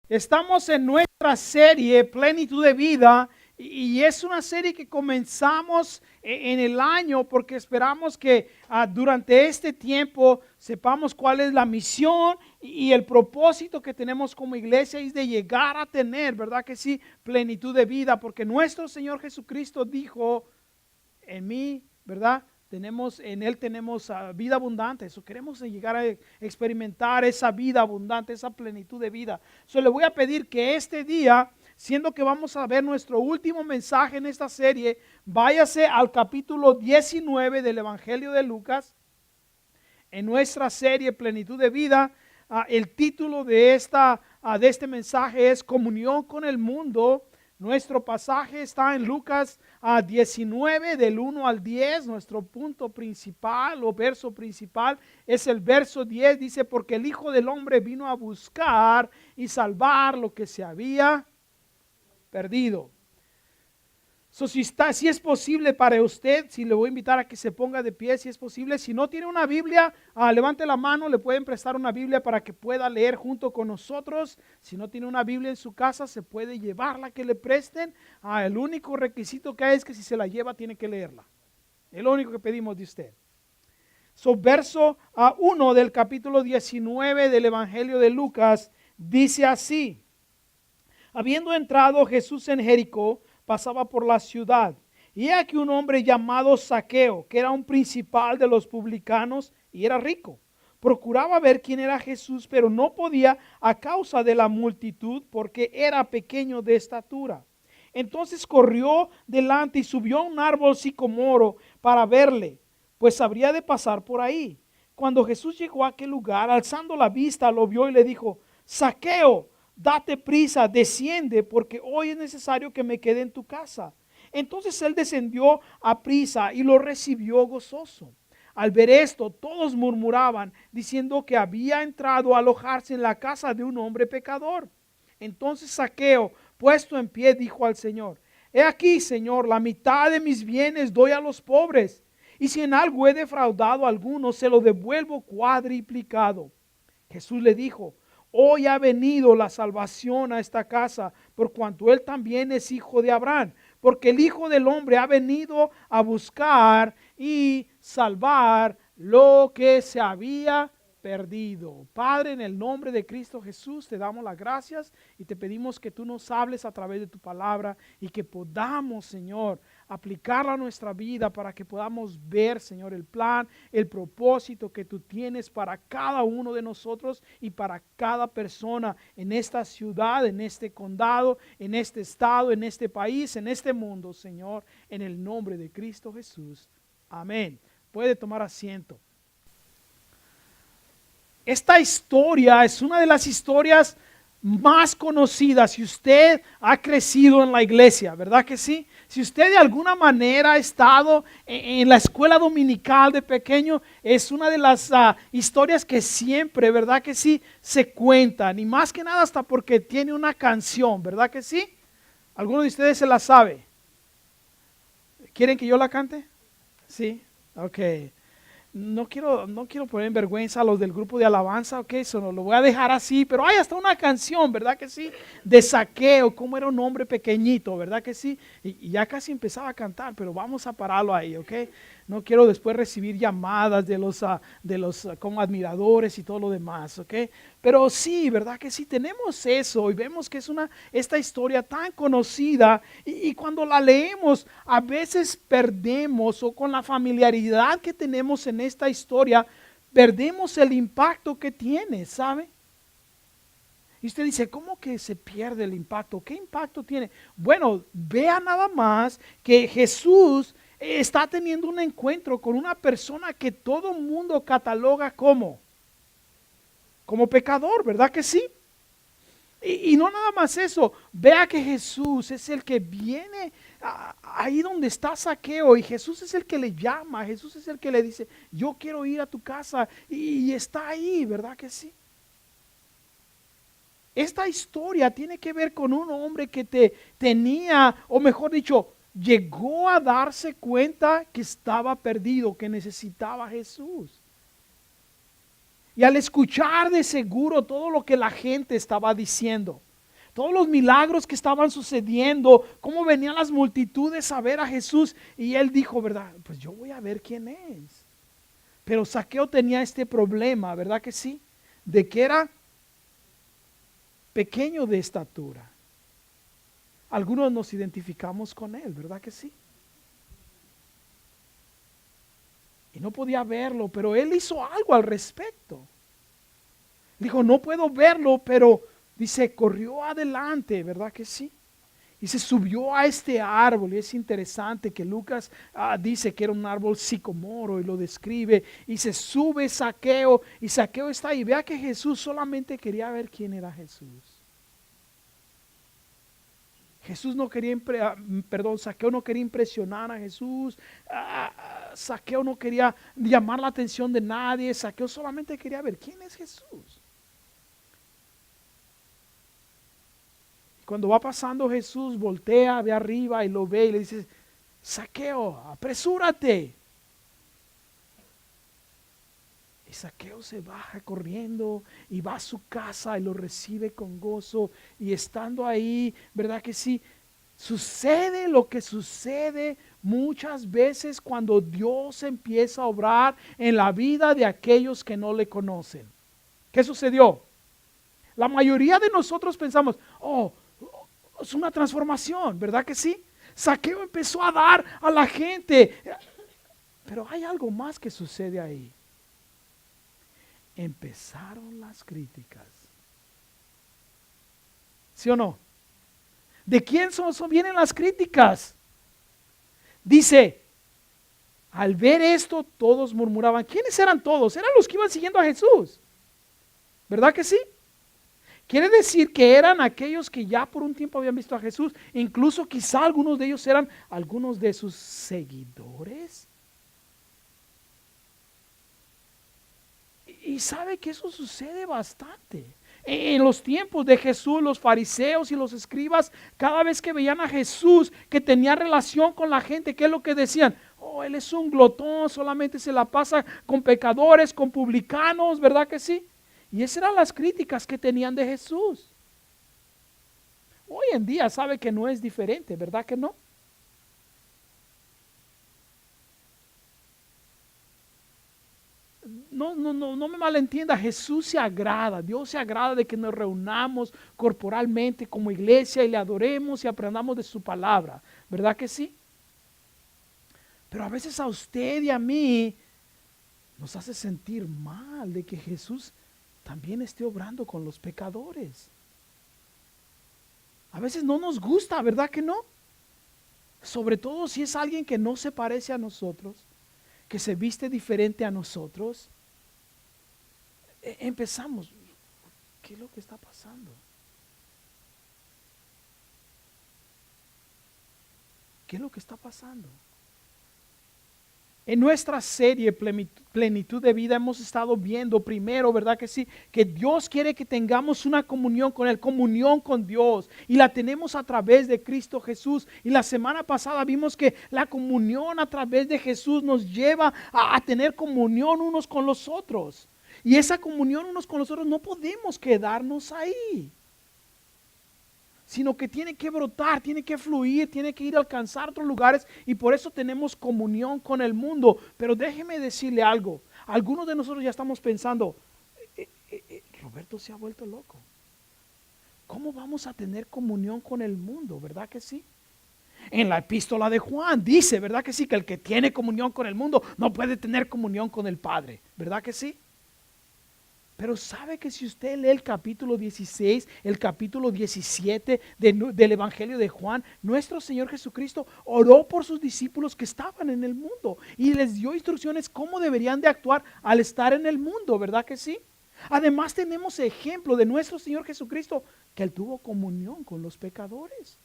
Estamos en nuestra serie Plenitud de Vida y es una serie que comenzamos en el año porque esperamos que durante este tiempo sepamos cuál es la misión y el propósito que tenemos como iglesia es de llegar a tener, ¿verdad que sí? Plenitud de vida, porque nuestro Señor Jesucristo dijo, en mí, ¿verdad? En Él tenemos vida abundante. Eso queremos llegar a experimentar esa vida abundante, esa plenitud de vida. Le voy a pedir que este día, siendo que vamos a ver nuestro último mensaje en esta serie, váyase al capítulo 19 del Evangelio de Lucas. En nuestra serie Plenitud de Vida, el título de este mensaje es Comunión con el Mundo. Nuestro pasaje está en Lucas 19 del 1 al 10. Nuestro punto principal o verso principal es el verso 10. Dice, porque el Hijo del Hombre vino a buscar y salvar lo que se había perdido. Si es posible para usted, si le voy a invitar a que se ponga de pie, si es posible. Si no tiene una Biblia, levante la mano, le pueden prestar una Biblia para que pueda leer junto con nosotros. Si no tiene una Biblia en su casa, se puede llevar la que le presten. El único requisito que hay es que si se la lleva, tiene que leerla. Es lo único que pedimos de usted. Verso 1 del capítulo 19 del Evangelio de Lucas, dice así. Habiendo entrado Jesús en Jericó, pasaba por la ciudad, y he aquí un hombre llamado Zaqueo, que era un principal de los publicanos y era rico. Procuraba ver quién era Jesús, pero no podía a causa de la multitud, porque era pequeño de estatura. Entonces corrió delante y subió a un árbol sicomoro para verle, pues habría de pasar por ahí. Cuando Jesús llegó a aquel lugar, alzando la vista, lo vio y le dijo, Zaqueo, date prisa, desciende, porque hoy es necesario que me quede en tu casa. Entonces él descendió a prisa y lo recibió gozoso. Al ver esto, todos murmuraban, diciendo que había entrado a alojarse en la casa de un hombre pecador. Entonces Zaqueo, puesto en pie, dijo al Señor, he aquí, Señor, la mitad de mis bienes doy a los pobres, y si en algo he defraudado a alguno, se lo devuelvo cuadriplicado. Jesús le dijo, hoy ha venido la salvación a esta casa, por cuanto él también es hijo de Abraham, porque el Hijo del Hombre ha venido a buscar y salvar lo que se había perdido. Padre, en el nombre de Cristo Jesús, te damos las gracias y te pedimos que tú nos hables a través de tu palabra y que podamos, Señor, aplicarla a nuestra vida para que podamos ver, Señor, el plan, el propósito que tú tienes para cada uno de nosotros y para cada persona en esta ciudad, en este condado, en este estado, en este país, en este mundo, Señor, en el nombre de Cristo Jesús. Amén. Puede tomar asiento. Esta historia es una de las historias más conocidas si usted ha crecido en la iglesia, ¿verdad que sí? Si usted de alguna manera ha estado en la escuela dominical de pequeño, es una de las historias que siempre, ¿verdad que sí? Se cuentan, y más que nada hasta porque tiene una canción, ¿verdad que sí? ¿Alguno de ustedes se la sabe? ¿Quieren que yo la cante? Sí, ok. No quiero poner en vergüenza a los del grupo de alabanza, ok, eso no lo voy a dejar así, pero hay hasta una canción, ¿verdad que sí? De Zaqueo, como era un hombre pequeñito, ¿verdad que sí? Y ya casi empezaba a cantar, pero vamos a pararlo ahí, ok. No quiero después recibir llamadas de los como admiradores y todo lo demás, ok. Pero sí, ¿verdad que sí? Tenemos eso y vemos que es esta historia tan conocida y cuando la leemos a veces perdemos, o con la familiaridad que tenemos en esta historia, perdemos el impacto que tiene, ¿sabe? Y usted dice, ¿cómo que se pierde el impacto? ¿Qué impacto tiene? Bueno, vea nada más que Jesús está teniendo un encuentro con una persona que todo mundo cataloga como pecador, ¿verdad que sí? Y no nada más eso, vea que Jesús es el que viene ahí donde está Zaqueo, y Jesús es el que le llama, Jesús es el que le dice, yo quiero ir a tu casa, y está ahí, ¿verdad que sí? Esta historia tiene que ver con un hombre que tenía, o mejor dicho, llegó a darse cuenta que estaba perdido, que necesitaba a Jesús. Y al escuchar de seguro todo lo que la gente estaba diciendo, todos los milagros que estaban sucediendo, cómo venían las multitudes a ver a Jesús. Y él dijo, ¿verdad? Pues yo voy a ver quién es. Pero Zaqueo tenía este problema, ¿verdad que sí? De que era pequeño de estatura. Algunos nos identificamos con él, ¿verdad que sí? Y no podía verlo, pero él hizo algo al respecto. Dijo, no puedo verlo, pero dice, corrió adelante, ¿verdad que sí? Y se subió a este árbol. Y es interesante que Lucas dice que era un árbol sicomoro y lo describe. Y se sube Zaqueo y Zaqueo está ahí. Vea que Jesús solamente quería ver quién era Jesús. Jesús no quería, Zaqueo no quería impresionar a Jesús. Zaqueo no quería llamar la atención de nadie. Zaqueo solamente quería ver quién es Jesús. Cuando va pasando Jesús, voltea, ve arriba y lo ve y le dice, Zaqueo, apresúrate. Y Zaqueo se baja corriendo y va a su casa y lo recibe con gozo. Y estando ahí, ¿verdad que sí? Sucede lo que sucede muchas veces cuando Dios empieza a obrar en la vida de aquellos que no le conocen. ¿Qué sucedió? La mayoría de nosotros pensamos, es una transformación, ¿verdad que sí? Zaqueo empezó a dar a la gente. Pero hay algo más que sucede ahí. Empezaron las críticas. ¿Sí o no? ¿De quién vienen las críticas? Dice, al ver esto todos murmuraban. ¿Quiénes eran todos? Eran los que iban siguiendo a Jesús. ¿Verdad que sí? Quiere decir que eran aquellos que ya por un tiempo habían visto a Jesús. Incluso quizá algunos de ellos eran algunos de sus seguidores. Y sabe que eso sucede bastante. En los tiempos de Jesús, los fariseos y los escribas, cada vez que veían a Jesús que tenía relación con la gente, ¿qué es lo que decían? Él es un glotón, solamente se la pasa con pecadores, con publicanos, ¿verdad que sí? Y esas eran las críticas que tenían de Jesús. Hoy en día sabe que no es diferente, ¿verdad que no? No me malentienda, Jesús se agrada, Dios se agrada de que nos reunamos corporalmente como iglesia y le adoremos y aprendamos de su palabra, ¿verdad que sí? Pero a veces a usted y a mí nos hace sentir mal de que Jesús también esté obrando con los pecadores. A veces no nos gusta, ¿verdad que no? Sobre todo si es alguien que no se parece a nosotros, que se viste diferente a nosotros. Empezamos, ¿qué es lo que está pasando? ¿Qué es lo que está pasando? En nuestra serie Plenitud de Vida hemos estado viendo primero, ¿verdad que sí? Que Dios quiere que tengamos una comunión con Él, comunión con Dios. Y la tenemos a través de Cristo Jesús. Y la semana pasada vimos que la comunión a través de Jesús nos lleva a tener comunión unos con los otros. Y esa comunión unos con los otros no podemos quedarnos ahí, sino que tiene que brotar, tiene que fluir, tiene que ir a alcanzar otros lugares, y por eso tenemos comunión con el mundo. Pero déjeme decirle algo, algunos de nosotros ya estamos pensando, Roberto se ha vuelto loco. ¿Cómo vamos a tener comunión con el mundo? ¿Verdad que sí? En la epístola de Juan dice, ¿verdad que sí? Que el que tiene comunión con el mundo no puede tener comunión con el Padre, ¿verdad que sí? Pero sabe que si usted lee el capítulo 16, el capítulo 17 del Evangelio de Juan, nuestro Señor Jesucristo oró por sus discípulos que estaban en el mundo y les dio instrucciones cómo deberían de actuar al estar en el mundo, ¿verdad que sí? Además tenemos ejemplo de nuestro Señor Jesucristo que Él tuvo comunión con los pecadores.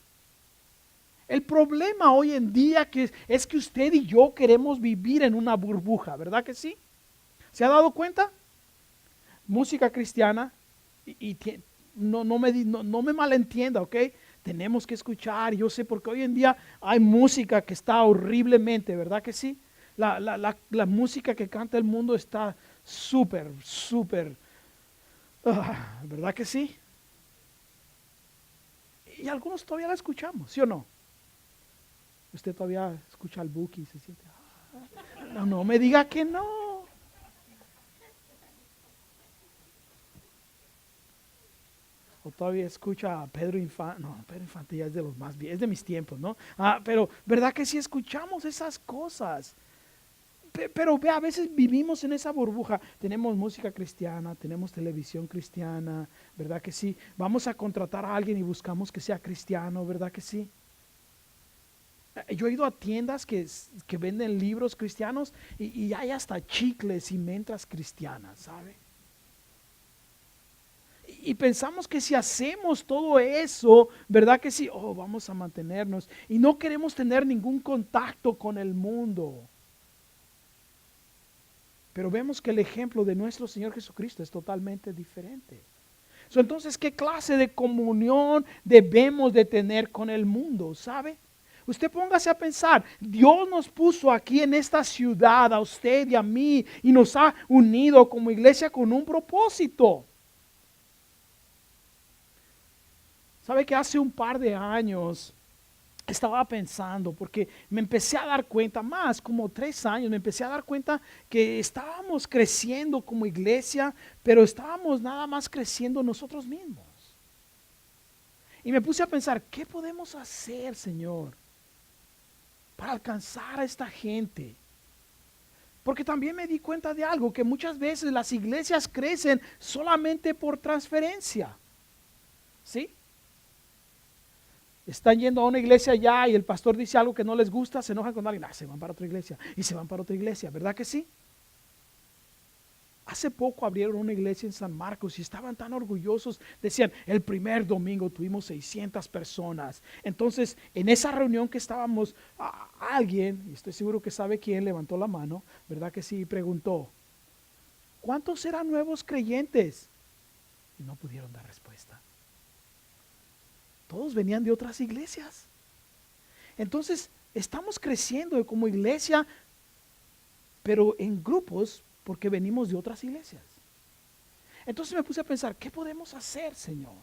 El problema hoy en día es que usted y yo queremos vivir en una burbuja, ¿verdad que sí? ¿Se ha dado cuenta? Música cristiana no me malentienda, ¿ok? Tenemos que escuchar, yo sé, porque hoy en día hay música que está horriblemente, ¿verdad que sí? La música que canta el mundo está súper, ¿verdad que sí? Y algunos todavía la escuchamos, ¿sí o no? Usted todavía escucha al Buki y se siente, no, no me diga que no. O todavía escucha a Pedro Infante. No, Pedro Infante ya es de los más viejos, es de mis tiempos, ¿no? Pero ¿verdad que sí escuchamos esas cosas? Pero ve, a veces vivimos en esa burbuja. Tenemos música cristiana, tenemos televisión cristiana, ¿verdad que sí? Vamos a contratar a alguien y buscamos que sea cristiano, ¿verdad que sí? Yo he ido a tiendas que venden libros cristianos y hay hasta chicles y mentras cristianas, ¿sabe? Y pensamos que si hacemos todo eso, ¿verdad que sí? Oh, vamos a mantenernos. Y no queremos tener ningún contacto con el mundo. Pero vemos que el ejemplo de nuestro Señor Jesucristo es totalmente diferente. Entonces, ¿qué clase de comunión debemos de tener con el mundo? ¿Sabe? Usted póngase a pensar, Dios nos puso aquí en esta ciudad, a usted y a mí, y nos ha unido como iglesia con un propósito. ¿Sabe que hace un par de años estaba pensando, porque me empecé a dar cuenta, más como 3 años, me empecé a dar cuenta que estábamos creciendo como iglesia, pero estábamos nada más creciendo nosotros mismos. Y me puse a pensar, ¿qué podemos hacer, Señor, para alcanzar a esta gente? Porque también me di cuenta de algo, que muchas veces las iglesias crecen solamente por transferencia. ¿Sí? Están yendo a una iglesia ya y el pastor dice algo que no les gusta, se enojan con alguien, se van para otra iglesia y se van para otra iglesia, ¿verdad que sí? Hace poco abrieron una iglesia en San Marcos y estaban tan orgullosos, decían, el primer domingo tuvimos 600 personas. Entonces, en esa reunión que estábamos, alguien, y estoy seguro que sabe quién, levantó la mano, ¿verdad que sí? Y preguntó, ¿cuántos eran nuevos creyentes? Y no pudieron dar respuesta. Todos venían de otras iglesias. Entonces, estamos creciendo como iglesia, pero en grupos porque venimos de otras iglesias. Entonces me puse a pensar, ¿qué podemos hacer, Señor?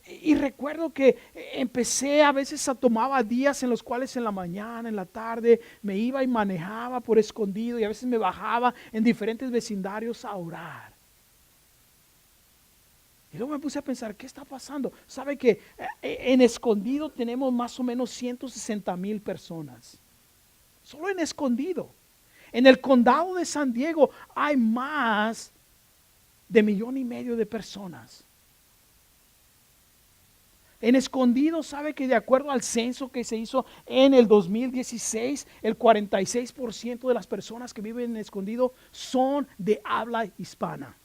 Y recuerdo que empecé a veces tomaba días en los cuales en la mañana, en la tarde, me iba y manejaba por escondido y a veces me bajaba en diferentes vecindarios a orar. Y luego me puse a pensar, ¿qué está pasando? ¿Sabe que en escondido tenemos más o menos 160,000 personas? Solo en escondido. En el condado de San Diego hay más de 1,5 millones de personas. En escondido, ¿sabe que de acuerdo al censo que se hizo en el 2016, el 46% de las personas que viven en escondido son de habla hispana?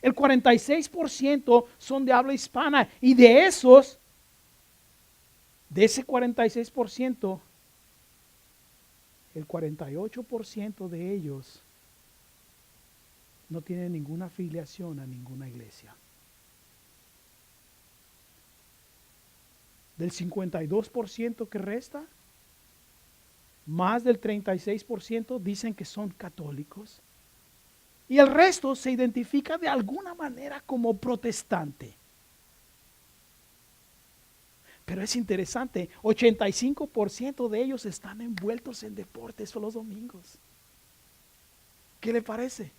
El 46% son de habla hispana y de ese 46%, el 48% de ellos no tienen ninguna afiliación a ninguna iglesia. Del 52% que resta, más del 36% dicen que son católicos. Y el resto se identifica de alguna manera como protestante. Pero es interesante, 85% de ellos están envueltos en deportes los domingos. ¿Qué le parece?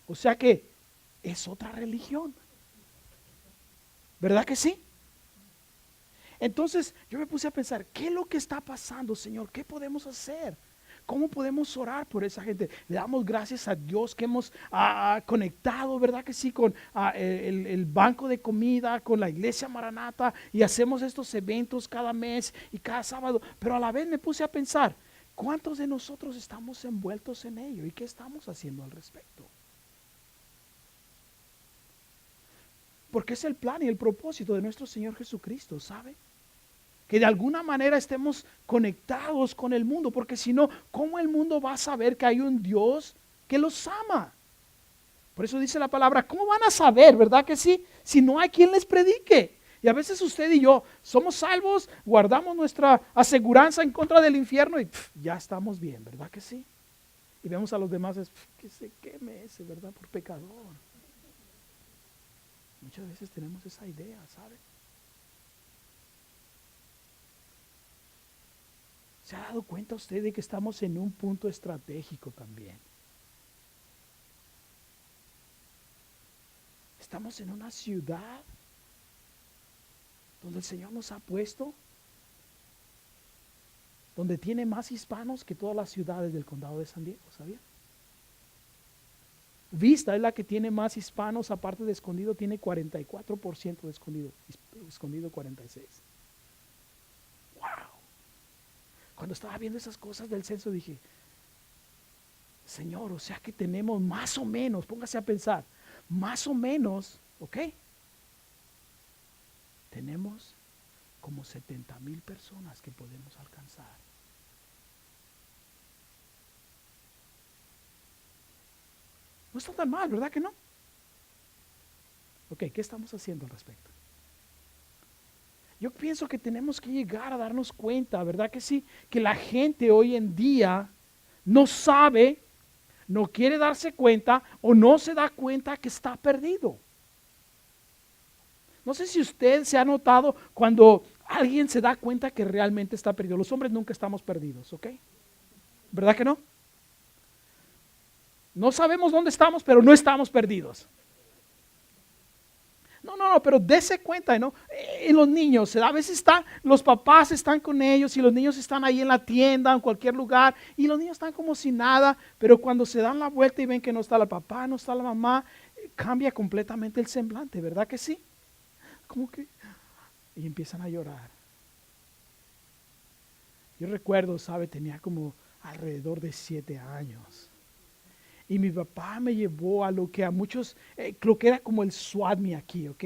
O sea que es otra religión. ¿Verdad que sí? Entonces yo me puse a pensar, ¿qué es lo que está pasando, Señor? ¿Qué podemos hacer? ¿Cómo podemos orar por esa gente? Le damos gracias a Dios que hemos conectado, ¿verdad que sí? Con el banco de comida, con la iglesia Maranata, y hacemos estos eventos cada mes y cada sábado. Pero a la vez me puse a pensar, ¿cuántos de nosotros estamos envueltos en ello? ¿Y qué estamos haciendo al respecto? Porque es el plan y el propósito de nuestro Señor Jesucristo, ¿sabe? Que de alguna manera estemos conectados con el mundo, porque si no, ¿cómo el mundo va a saber que hay un Dios que los ama? Por eso dice la palabra, ¿cómo van a saber, verdad que sí? Si no hay quien les predique. Y a veces usted y yo somos salvos, guardamos nuestra aseguranza en contra del infierno y ya estamos bien, ¿verdad que sí? Y vemos a los demás, que se queme ese, ¿verdad? Por pecador. Muchas veces tenemos esa idea, ¿sabe? ¿Se ha dado cuenta usted de que estamos en un punto estratégico también? Estamos en una ciudad donde el Señor nos ha puesto, donde tiene más hispanos que todas las ciudades del condado de San Diego, ¿sabía? Vista es la que tiene más hispanos, aparte de Escondido, tiene 44% de Escondido, Escondido 46%. ¡Wow! Cuando estaba viendo esas cosas del censo dije, Señor, o sea que tenemos más o menos, póngase a pensar, más o menos, ¿ok? Tenemos como 70,000 personas que podemos alcanzar. No está tan mal, ¿verdad que no? Ok, ¿qué estamos haciendo al respecto? Yo pienso que tenemos que llegar a darnos cuenta, ¿verdad que sí? Que la gente hoy en día no sabe, no quiere darse cuenta o no se da cuenta que está perdido. No sé si usted se ha notado cuando alguien se da cuenta que realmente está perdido. Los hombres nunca estamos perdidos, ¿ok? ¿Verdad que no? No sabemos dónde estamos, pero no estamos perdidos. No, pero dése cuenta, ¿no? En los niños, a veces los papás están con ellos y los niños están ahí en la tienda, en cualquier lugar, y los niños están como si nada, pero cuando se dan la vuelta y ven que no está el papá, no está la mamá, cambia completamente el semblante, ¿verdad que sí? Como que, y empiezan a llorar. Yo recuerdo, ¿sabe? Tenía como alrededor de 7 años. Y mi papá me llevó a lo que a muchos, lo que era como el SWATME aquí, ¿ok?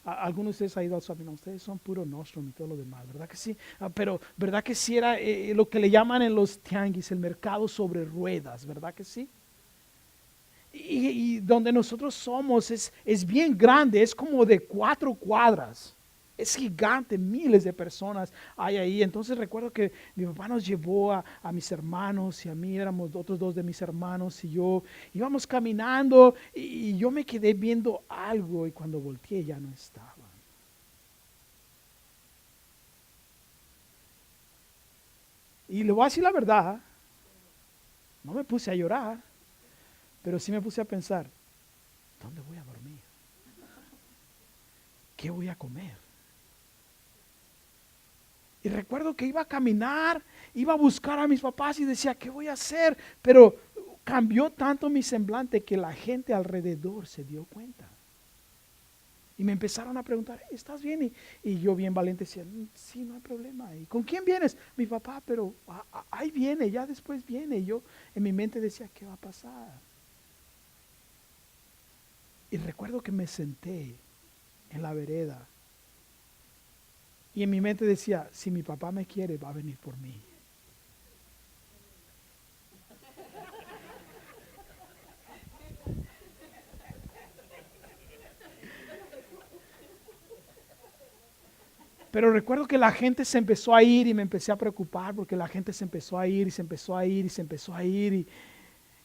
Algunos de ustedes han ido al SWATME, no, ustedes son puro nostrum y todo lo demás, ¿verdad que sí? Pero, ¿verdad que sí era lo que le llaman en los tianguis, el mercado sobre ruedas, ¿verdad que sí? Y donde nosotros somos es bien grande, es como de 4 cuadras. Es gigante, miles de personas hay ahí. Entonces recuerdo que mi papá nos llevó a mis hermanos y a mí, éramos otros 2 de mis hermanos y yo. Íbamos caminando y yo me quedé viendo algo y cuando volteé ya no estaba. Y le voy a decir la verdad, no me puse a llorar, pero sí me puse a pensar, ¿dónde voy a dormir? ¿Qué voy a comer? Y recuerdo que iba a caminar, iba a buscar a mis papás y decía, ¿qué voy a hacer? Pero cambió tanto mi semblante que la gente alrededor se dio cuenta. Y me empezaron a preguntar, ¿estás bien? Y yo bien valiente decía, sí, no hay problema. ¿Y con quién vienes? Mi papá, pero ahí viene, ya después viene. Y yo en mi mente decía, ¿qué va a pasar? Y recuerdo que me senté en la vereda. Y en mi mente decía, si mi papá me quiere, va a venir por mí. Pero recuerdo que la gente se empezó a ir y me empecé a preocupar porque la gente se empezó a ir y se empezó a ir y se empezó a ir. Y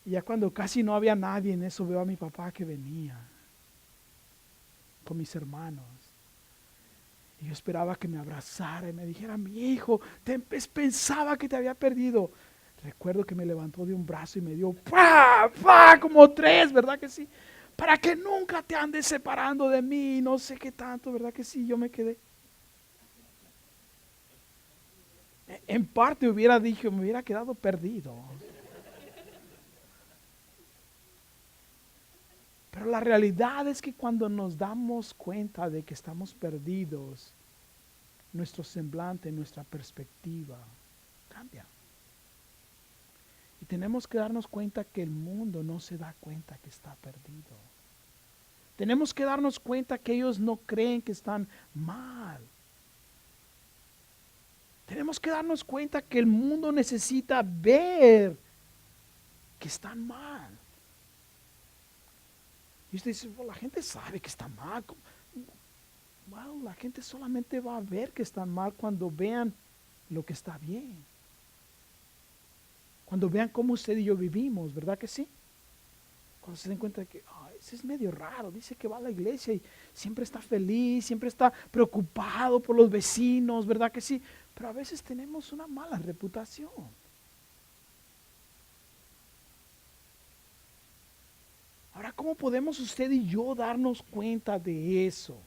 ya cuando casi no había nadie en eso, veo a mi papá que venía con mis hermanos. Y yo esperaba que me abrazara y me dijera, mi hijo, pensaba que te había perdido. Recuerdo que me levantó de un brazo y me dio, ¡pah! ¡Pah! Como 3, ¿verdad que sí? Para que nunca te andes separando de mí, no sé qué tanto, ¿verdad que sí? Yo me quedé. En parte hubiera dicho, me hubiera quedado perdido. Pero la realidad es que cuando nos damos cuenta de que estamos perdidos, nuestro semblante, nuestra perspectiva cambia. Y tenemos que darnos cuenta que el mundo no se da cuenta que está perdido. Tenemos que darnos cuenta que ellos no creen que están mal. Tenemos que darnos cuenta que el mundo necesita ver que están mal. Y usted dice, well, la gente sabe que está mal. Well, la gente solamente va a ver que están mal cuando vean lo que está bien. Cuando vean cómo usted y yo vivimos, ¿verdad que sí? Cuando se den cuenta de que ese es medio raro, dice que va a la iglesia y siempre está feliz, siempre está preocupado por los vecinos, ¿verdad que sí? Pero a veces tenemos una mala reputación. Ahora, ¿cómo podemos usted y yo darnos cuenta de eso?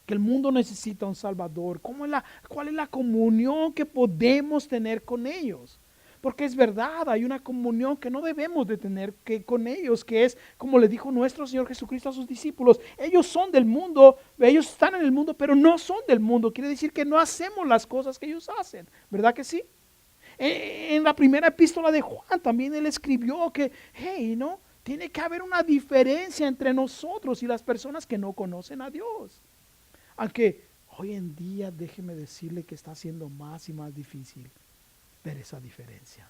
Que el mundo necesita un Salvador. ¿Cuál es la comunión que podemos tener con ellos? Porque es verdad, hay una comunión que no debemos de tener con ellos, que es como le dijo nuestro Señor Jesucristo a sus discípulos. Ellos son del mundo, ellos están en el mundo, pero no son del mundo. Quiere decir que no hacemos las cosas que ellos hacen, ¿verdad que sí? En la primera epístola de Juan también él escribió que, hey, ¿no? Tiene que haber una diferencia entre nosotros y las personas que no conocen a Dios. Aunque hoy en día déjeme decirle que está siendo más y más difícil ver esa diferencia.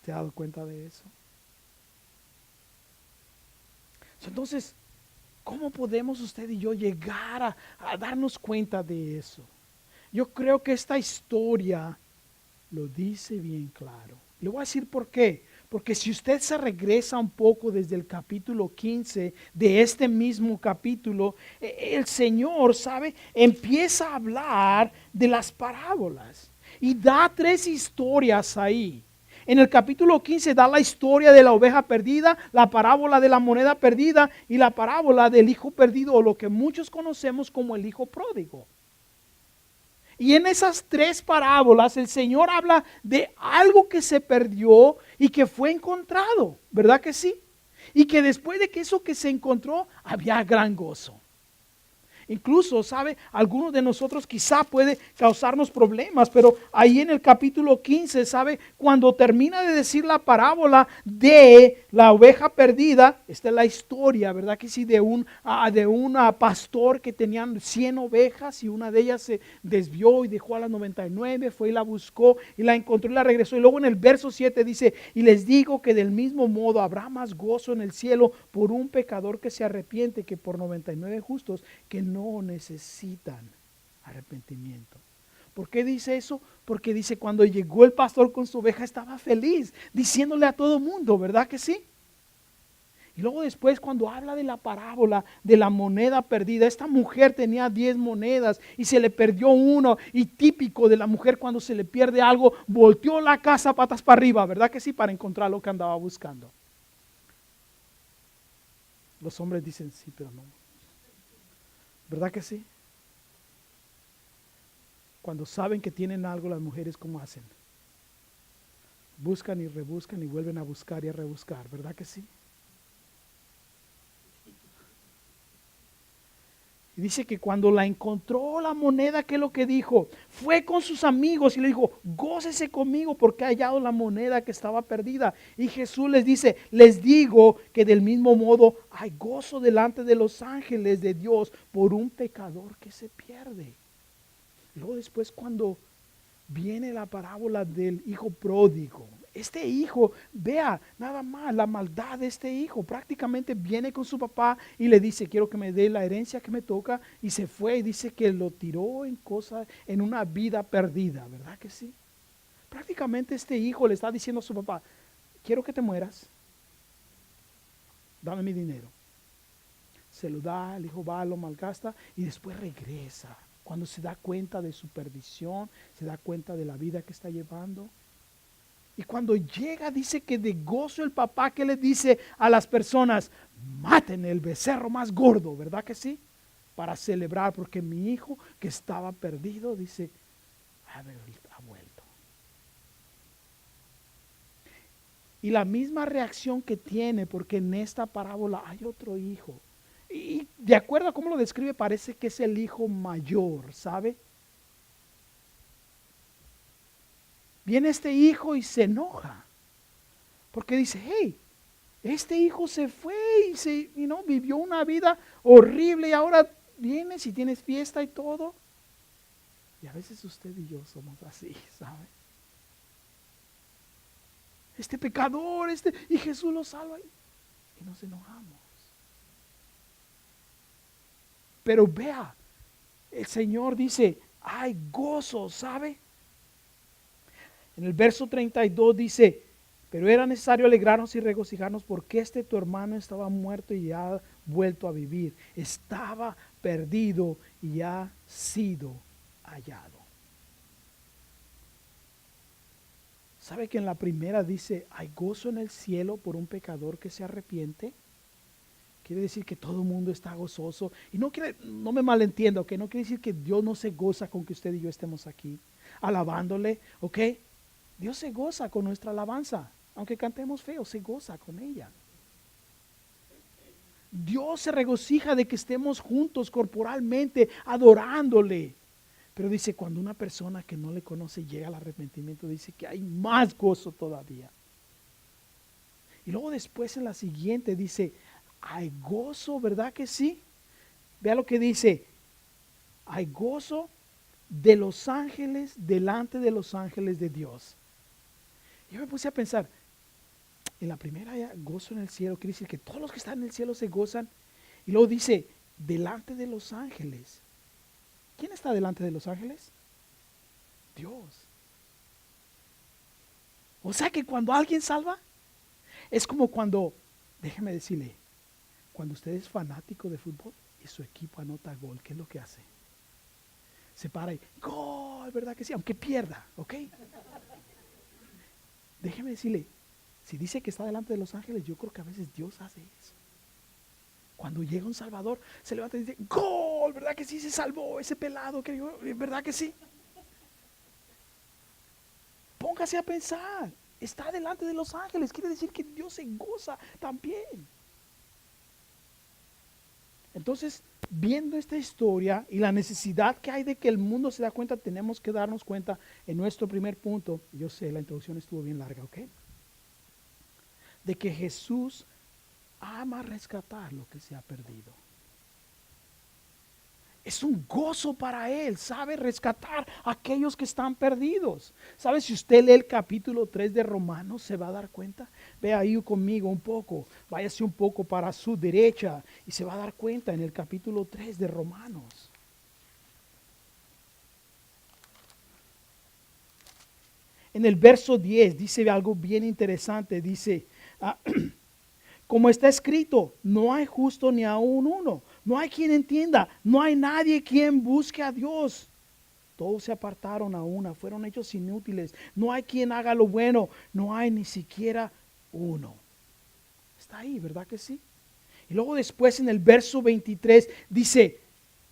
¿Se ha dado cuenta de eso? Entonces, ¿cómo podemos usted y yo llegar a darnos cuenta de eso? Yo creo que esta historia lo dice bien claro. Le voy a decir por qué. Porque si usted se regresa un poco desde el capítulo 15 de este mismo capítulo, el Señor, ¿sabe? Empieza a hablar de las parábolas y da 3 historias ahí. En el capítulo 15 da la historia de la oveja perdida, la parábola de la moneda perdida y la parábola del hijo perdido, o lo que muchos conocemos como el hijo pródigo. Y en esas 3 parábolas el Señor habla de algo que se perdió y que fue encontrado, ¿verdad que sí? Y que después de que eso que se encontró, había gran gozo. Incluso, ¿sabe? Algunos de nosotros quizá puede causarnos problemas, pero ahí en el capítulo 15, ¿sabe? Cuando termina de decir la parábola de la oveja perdida, esta es la historia, ¿verdad? Que sí, de un pastor que tenían 100 ovejas y una de ellas se desvió y dejó a las 99, fue y la buscó y la encontró y la regresó. Y luego en el verso 7 dice, y les digo que del mismo modo habrá más gozo en el cielo por un pecador que se arrepiente que por 99 justos que no necesitan arrepentimiento. ¿Por qué dice eso? Porque dice cuando llegó el pastor con su oveja estaba feliz, diciéndole a todo mundo, ¿verdad que sí? Y luego después cuando habla de la parábola de la moneda perdida, esta mujer tenía 10 monedas y se le perdió uno, y típico de la mujer cuando se le pierde algo, volteó la casa patas para arriba, ¿verdad que sí? Para encontrar lo que andaba buscando. Los hombres dicen sí, pero no. ¿Verdad que sí? Cuando saben que tienen algo, las mujeres, ¿cómo hacen? Buscan y rebuscan y vuelven a buscar y a rebuscar, ¿verdad que sí? Y dice que cuando la encontró la moneda, ¿qué es lo que dijo? Fue con sus amigos y le dijo, gócese conmigo porque ha hallado la moneda que estaba perdida. Y Jesús les dice, les digo que del mismo modo hay gozo delante de los ángeles de Dios por un pecador que se pierde. Luego después cuando viene la parábola del hijo pródigo, este hijo, vea nada más la maldad de este hijo, prácticamente viene con su papá y le dice, quiero que me dé la herencia que me toca, y se fue y dice que lo tiró en una vida perdida, ¿verdad que sí? Prácticamente este hijo le está diciendo a su papá, quiero que te mueras, dame mi dinero. Se lo da, el hijo va, lo malgasta y después regresa. Cuando se da cuenta de su perdición, se da cuenta de la vida que está llevando. Y cuando llega, dice que de gozo el papá que le dice a las personas, maten el becerro más gordo, ¿verdad que sí? Para celebrar, porque mi hijo que estaba perdido, dice, ha vuelto. Y la misma reacción que tiene, porque en esta parábola hay otro hijo. Y de acuerdo a cómo lo describe, parece que es el hijo mayor, ¿sabe? Viene este hijo y se enoja, porque dice, hey, este hijo se fue y vivió una vida horrible y ahora vienes y tienes fiesta y todo. Y a veces usted y yo somos así, ¿sabe? Este pecador, y Jesús lo salva y nos enojamos. Pero vea, el Señor dice, hay gozo, ¿sabe? En el verso 32 dice, Pero era necesario alegrarnos y regocijarnos porque tu hermano estaba muerto y ha vuelto a vivir. Estaba perdido y ha sido hallado. ¿Sabe que en la primera dice, hay gozo en el cielo por un pecador que se arrepiente? Quiere decir que todo el mundo está gozoso. Y no me malentienda, ¿ok? No quiere decir que Dios no se goza con que usted y yo estemos aquí, alabándole, ¿ok? Dios se goza con nuestra alabanza. Aunque cantemos feo, se goza con ella. Dios se regocija de que estemos juntos corporalmente, adorándole. Pero dice, cuando una persona que no le conoce llega al arrepentimiento, dice que hay más gozo todavía. Y luego después en la siguiente dice, hay gozo, ¿verdad que sí? Vea lo que dice, hay gozo de los ángeles delante de los ángeles de Dios. Yo me puse a pensar, en la primera hay gozo en el cielo, quiere decir que todos los que están en el cielo se gozan. Y luego dice, delante de los ángeles. ¿Quién está delante de los ángeles? Dios. O sea que cuando alguien salva, es como cuando, déjeme decirle, cuando usted es fanático de fútbol y su equipo anota gol, ¿qué es lo que hace? Se para y, gol, ¿verdad que sí? Aunque pierda, ¿ok? Déjeme decirle, si dice que está delante de los ángeles, yo creo que a veces Dios hace eso. Cuando llega un salvador, se levanta y dice, gol, ¿verdad que sí? Se salvó ese pelado, ¿verdad que sí? Póngase a pensar, está delante de los ángeles, quiere decir que Dios se goza también. Entonces, viendo esta historia y la necesidad que hay de que el mundo se da cuenta, tenemos que darnos cuenta en nuestro primer punto, yo sé, la introducción estuvo bien larga, ¿ok? De que Jesús ama rescatar lo que se ha perdido. Es un gozo para Él, sabe rescatar a aquellos que están perdidos. ¿Sabe? Si usted lee el capítulo 3 de Romanos, se va a dar cuenta. Ve ahí conmigo un poco, váyase un poco para su derecha y se va a dar cuenta en el capítulo 3 de Romanos. En el verso 10 dice algo bien interesante, dice, como está escrito, no hay justo ni aún uno, no hay quien entienda, no hay nadie quien busque a Dios. Todos se apartaron a una, fueron hechos inútiles, no hay quien haga lo bueno, no hay ni siquiera uno. Está ahí, ¿verdad que sí? Y luego después en el verso 23 dice,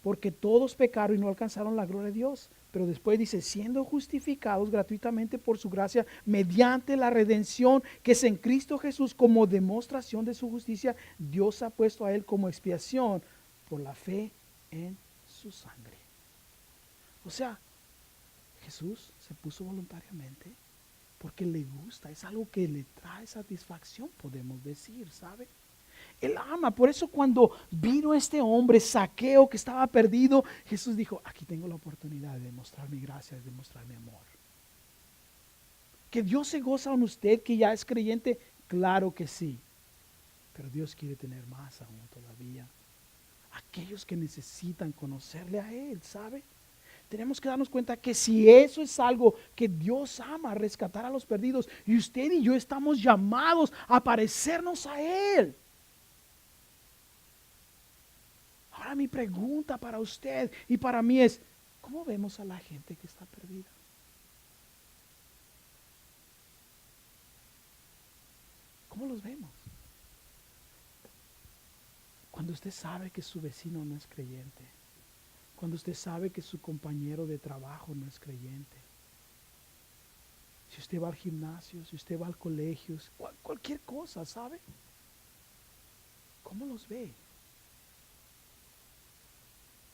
porque todos pecaron y no alcanzaron la gloria de Dios. Pero después dice, siendo justificados gratuitamente por su gracia, mediante la redención que es en Cristo Jesús, como demostración de su justicia, Dios ha puesto a Él como expiación por la fe en su sangre. O sea, Jesús se puso voluntariamente porque le gusta, es algo que le trae satisfacción, podemos decir, ¿sabe? Él ama, por eso cuando vino este hombre Zaqueo que estaba perdido, Jesús dijo, aquí tengo la oportunidad de demostrar mi gracia, de demostrar mi amor. Que Dios se goza en usted que ya es creyente, claro que sí, pero Dios quiere tener más aún todavía. Aquellos que necesitan conocerle a Él, ¿sabe? Tenemos que darnos cuenta que si eso es algo que Dios ama, rescatar a los perdidos, y usted y yo estamos llamados a parecernos a Él. Ahora mi pregunta para usted y para mí es, ¿cómo vemos a la gente que está perdida? ¿Cómo los vemos? Cuando usted sabe que su vecino no es creyente, cuando usted sabe que su compañero de trabajo no es creyente, si usted va al gimnasio, si usted va al colegio, cualquier cosa, ¿sabe? ¿Cómo los ve?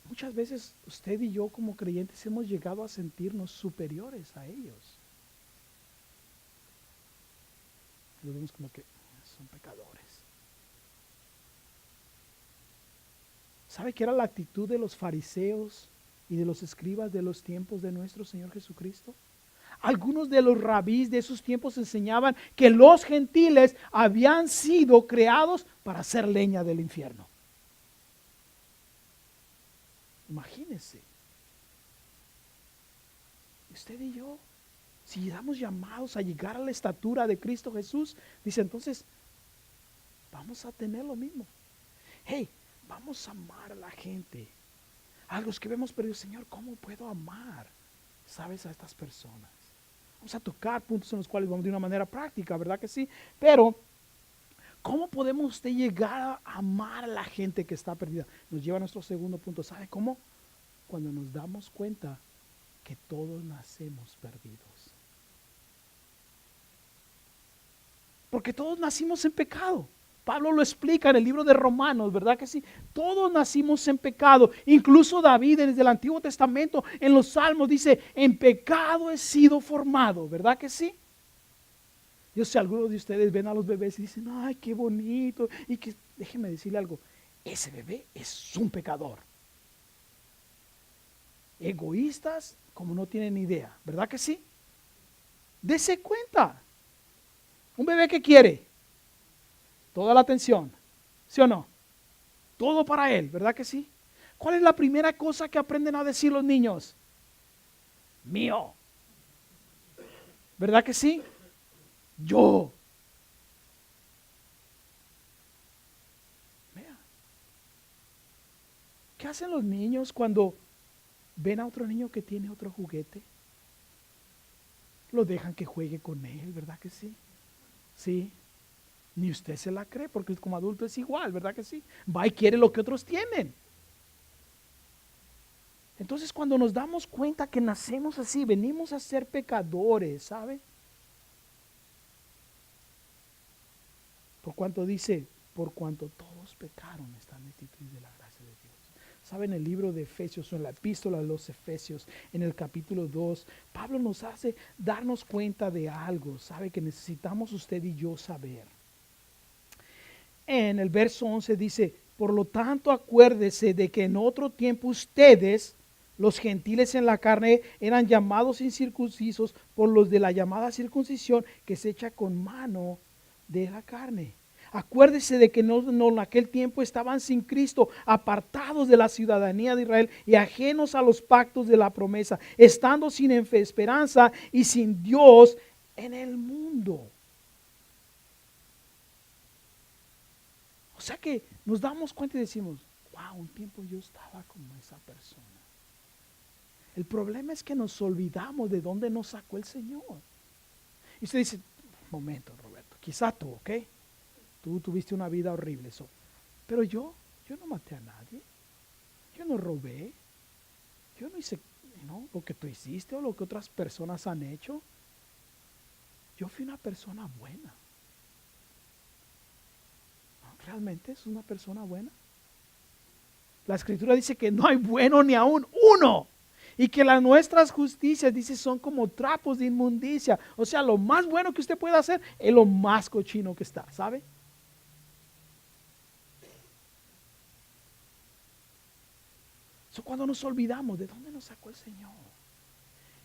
Muchas veces usted y yo como creyentes hemos llegado a sentirnos superiores a ellos. Los vemos como que son pecadores. ¿Sabe qué era la actitud de los fariseos y de los escribas de los tiempos de nuestro Señor Jesucristo? Algunos de los rabís de esos tiempos enseñaban que los gentiles habían sido creados para hacer leña del infierno. Imagínense. Usted y yo si estamos llamados a llegar a la estatura de Cristo Jesús, dice entonces, vamos a tener lo mismo. Hey, vamos a amar a la gente. A los que vemos perdidos, Señor, ¿cómo puedo amar? ¿Sabes? A estas personas. Vamos a tocar puntos en los cuales vamos de una manera práctica, ¿verdad que sí? Pero, ¿cómo podemos usted llegar a amar a la gente que está perdida? Nos lleva a nuestro segundo punto. ¿Sabe cómo? Cuando nos damos cuenta que todos nacemos perdidos. Porque todos nacimos en pecado. Pablo lo explica en el libro de Romanos, ¿verdad que sí? Todos nacimos en pecado. Incluso David desde el Antiguo Testamento, en los Salmos, dice, en pecado he sido formado, ¿verdad que sí? Yo sé, algunos de ustedes ven a los bebés y dicen, ay, qué bonito. Y que, déjeme decirle algo, ese bebé es un pecador. Egoístas como no tienen idea, ¿verdad que sí? Dese cuenta. Un bebé que quiere toda la atención, ¿sí o no? Todo para él, ¿verdad que sí? ¿Cuál es la primera cosa que aprenden a decir los niños? Mío. ¿Verdad que sí? Yo. Mira. ¿Qué hacen los niños cuando ven a otro niño que tiene otro juguete? Lo dejan que juegue con él, ¿verdad que sí? Sí. Ni usted se la cree, porque como adulto es igual, ¿verdad que sí? Va y quiere lo que otros tienen. Entonces cuando nos damos cuenta que nacemos así, venimos a ser pecadores, ¿sabe? Por cuanto dice, por cuanto todos pecaron, están destituidos de la gracia de Dios. ¿Sabe? En el libro de Efesios, o en la epístola de los Efesios, en el capítulo 2, Pablo nos hace darnos cuenta de algo, ¿sabe? Que necesitamos usted y yo saber. En el verso 11 dice, por lo tanto acuérdese de que en otro tiempo ustedes, los gentiles en la carne, eran llamados incircuncisos por los de la llamada circuncisión que se echa con mano de la carne. Acuérdese de que no en aquel tiempo estaban sin Cristo, apartados de la ciudadanía de Israel y ajenos a los pactos de la promesa, estando sin esperanza y sin Dios en el mundo. O sea que nos damos cuenta y decimos, wow, un tiempo yo estaba como esa persona. El problema es que nos olvidamos de dónde nos sacó el Señor. Y usted dice, un momento, Roberto, quizá tú, ¿ok? Tú tuviste una vida horrible, pero yo no maté a nadie, yo no robé, yo no hice lo que tú hiciste o lo que otras personas han hecho. Yo fui una persona buena. ¿Realmente es una persona buena? La Escritura dice que no hay bueno ni aún uno. Y que las nuestras justicias, dice, son como trapos de inmundicia. O sea, lo más bueno que usted puede hacer es lo más cochino que está, ¿sabe? Cuando nos olvidamos de dónde nos sacó el Señor,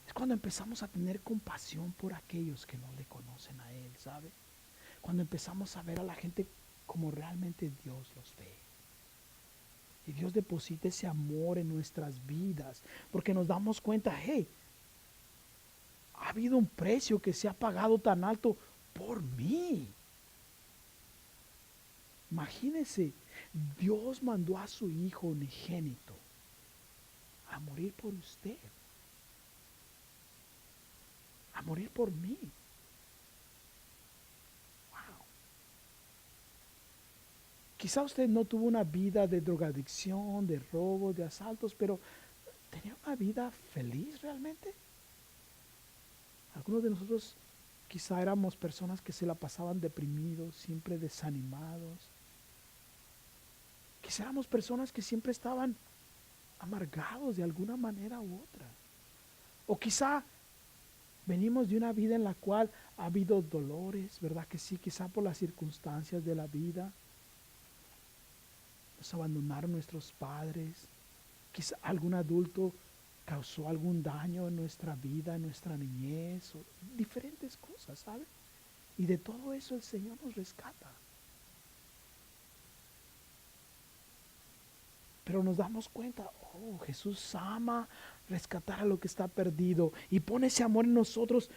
es cuando empezamos a tener compasión por aquellos que no le conocen a Él, ¿sabe? Cuando empezamos a ver a la gente como realmente Dios los ve. Y Dios deposita ese amor en nuestras vidas, porque nos damos cuenta, hey, ha habido un precio que se ha pagado tan alto por mí. Imagínense, Dios mandó a su Hijo unigénito a morir por usted, a morir por mí. Wow. Quizá usted no tuvo una vida de drogadicción, de robos, de asaltos, pero ¿tenía una vida feliz realmente? Algunos de nosotros quizá éramos personas que se la pasaban deprimidos, siempre desanimados. Quizá éramos personas que siempre estaban amargados de alguna manera u otra. O quizá venimos de una vida en la cual ha habido dolores, ¿verdad que sí? Quizá por las circunstancias de la vida. Nos abandonaron nuestros padres. Quizá algún adulto causó algún daño en nuestra vida, en nuestra niñez, o diferentes cosas, ¿sabe? Y de todo eso el Señor nos rescata. Pero nos damos cuenta, oh, Jesús ama rescatar a lo que está perdido y pone ese amor en nosotros